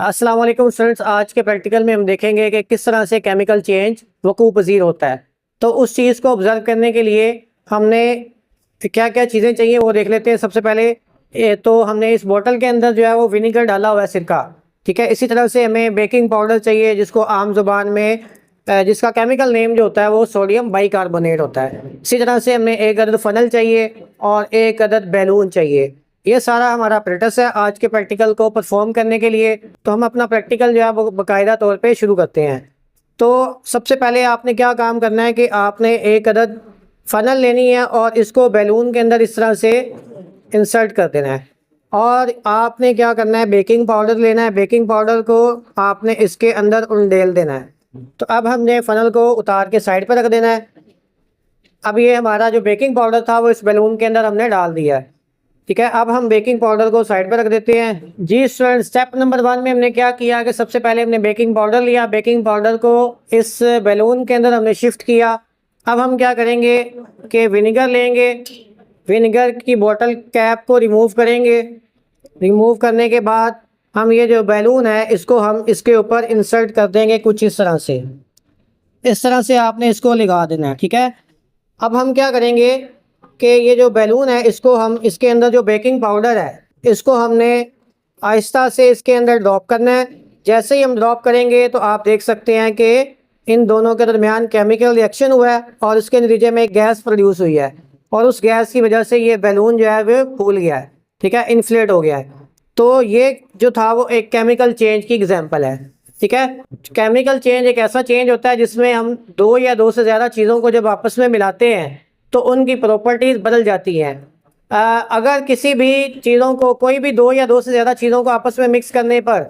अस्सलाम वालेकुम स्टूडेंट्स। आज के प्रैक्टिकल में हम देखेंगे कि किस तरह से केमिकल चेंज वकूअ पज़ीर होता है। तो उस चीज़ को ऑब्ज़र्व करने के लिए हमने क्या क्या चीज़ें चाहिए वो देख लेते हैं। सबसे पहले तो हमने इस बोतल के अंदर जो है वो विनीगर डाला हुआ है, सिरका। ठीक है, इसी तरह से हमें बेकिंग पाउडर चाहिए, जिसको आम ज़ुबान में जिसका केमिकल नेम जो होता है वो सोडियम बाइकार्बोनेट होता है। इसी तरह से हमें एक अदद फ़नल चाहिए और एक अदद बैलून चाहिए। ये सारा हमारा अपरेटस है आज के प्रैक्टिकल को परफॉर्म करने के लिए। तो हम अपना प्रैक्टिकल जो है वो बाकायदा तौर पे शुरू करते हैं। तो सबसे पहले आपने क्या काम करना है कि आपने एक अदद फ़नल लेनी है और इसको बैलून के अंदर इस तरह से इंसर्ट कर देना है। और आपने क्या करना है, बेकिंग पाउडर लेना है। बेकिंग पाउडर को आपने इसके अंदर उंडेल देना है। तो अब हमने फ़नल को उतार के साइड पर रख देना है। अब ये हमारा जो बेकिंग पाउडर था वो इस बैलून के अंदर हमने डाल दिया है। ठीक है, अब हम बेकिंग पाउडर को साइड पर रख देते हैं। जी स्टूडेंट, स्टेप नंबर 1 में हमने क्या किया कि सबसे पहले हमने बेकिंग पाउडर लिया, बेकिंग पाउडर को इस बैलून के अंदर हमने शिफ्ट किया। अब हम क्या करेंगे कि विनेगर लेंगे, विनेगर की बोतल कैप को रिमूव करेंगे। रिमूव करने के बाद हम ये जो बैलून है इसको हम इसके ऊपर इंसर्ट कर देंगे कुछ इस तरह से। इस तरह से आपने इसको लगा देना है। ठीक है, अब हम क्या करेंगे कि ये जो बैलून है इसको हम इसके अंदर जो बेकिंग पाउडर है इसको हमने आहिस्ता से इसके अंदर ड्रॉप करना है। जैसे ही हम ड्रॉप करेंगे तो आप देख सकते हैं कि इन दोनों के दरमियान केमिकल रिएक्शन हुआ है और इसके नतीजे में एक गैस प्रोड्यूस हुई है और उस गैस की वजह से ये बैलून जो है वो फूल गया है। ठीक है, इन्फ्लेट हो गया है। तो ये जो था वो एक केमिकल चेंज की एग्जांपल है। ठीक है, केमिकल चेंज एक ऐसा चेंज होता है जिसमें हम दो या दो से ज़्यादा चीज़ों को जब आपस में मिलाते हैं तो उनकी प्रॉपर्टीज़ बदल जाती हैं। अगर किसी भी चीज़ों को, कोई भी दो या दो से ज़्यादा चीज़ों को आपस में मिक्स करने पर,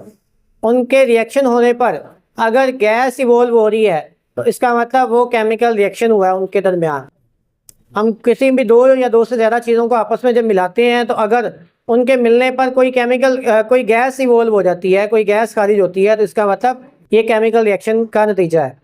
उनके रिएक्शन होने पर अगर गैस इवॉल्व हो रही है तो इसका मतलब वो केमिकल रिएक्शन हुआ है उनके दरमियान। हम किसी भी दो या दो से ज़्यादा चीज़ों को आपस में जब मिलाते हैं तो अगर उनके मिलने पर कोई केमिकल कोई गैस इवॉल्व हो जाती है, कोई गैस खारिज होती है, तो इसका मतलब ये केमिकल रिएक्शन का नतीजा है।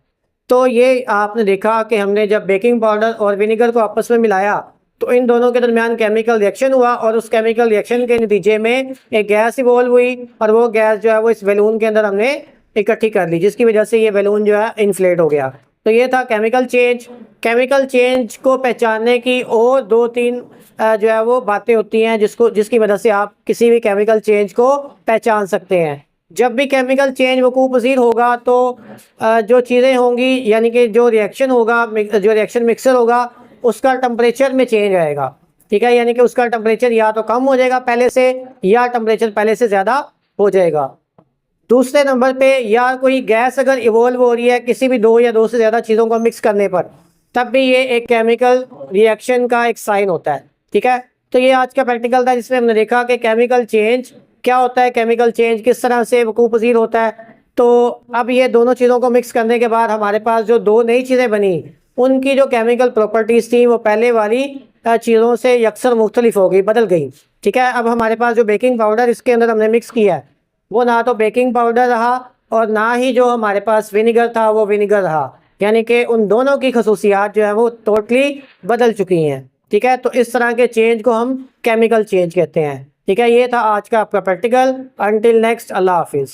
तो ये आपने देखा कि हमने जब बेकिंग पाउडर और विनेगर को आपस में मिलाया तो इन दोनों के दरमियान केमिकल रिएक्शन हुआ और उस केमिकल रिएक्शन के नतीजे में एक गैस इवॉल्व हुई और वो गैस जो है वो इस बैलून के अंदर हमने इकट्ठी कर ली, जिसकी वजह से ये बैलून जो है इन्फ्लेट हो गया। तो ये था केमिकल चेंज। केमिकल चेंज को पहचानने की और दो तीन जो है वो बातें होती हैं जिसकी वजह से आप किसी भी केमिकल चेंज को पहचान सकते हैं। जब भी केमिकल चेंज वकूअ पज़ीर होगा तो जो चीज़ें होंगी, यानी कि जो रिएक्शन होगा, जो रिएक्शन मिक्सर होगा उसका टेम्परेचर में चेंज आएगा। ठीक है, यानी कि उसका टेम्परेचर या तो कम हो जाएगा पहले से या टेम्परेचर पहले से ज़्यादा हो जाएगा। दूसरे नंबर पे, या कोई गैस अगर इवॉल्व हो रही है किसी भी दो या दो से ज़्यादा चीज़ों को मिक्स करने पर, तब भी ये एक केमिकल रिएक्शन का एक साइन होता है। ठीक है, तो ये आज का प्रैक्टिकल था जिसमें हमने देखा कि केमिकल चेंज क्या होता है, केमिकल चेंज किस तरह से वकूअ पज़ीर होता है। तो अब ये दोनों चीज़ों को मिक्स करने के बाद हमारे पास जो दो नई चीज़ें बनी, उनकी जो केमिकल प्रॉपर्टीज़ थी वो पहले वाली चीज़ों से यकसर मुख्तलिफ हो गई, बदल गई। ठीक है, अब हमारे पास जो बेकिंग पाउडर इसके अंदर हमने मिक्स किया है वो ना तो बेकिंग पाउडर रहा और ना ही जो हमारे पास विनेगर था वो विनेगर रहा, यानी कि उन दोनों की खसूसियात जो है वो टोटली बदल चुकी हैं। ठीक है, तो इस तरह के चेंज को हम केमिकल चेंज कहते हैं। ठीक है, ये था आज का आपका प्रैक्टिकल। अंटिल नेक्स्ट, अल्लाह हाफिज़।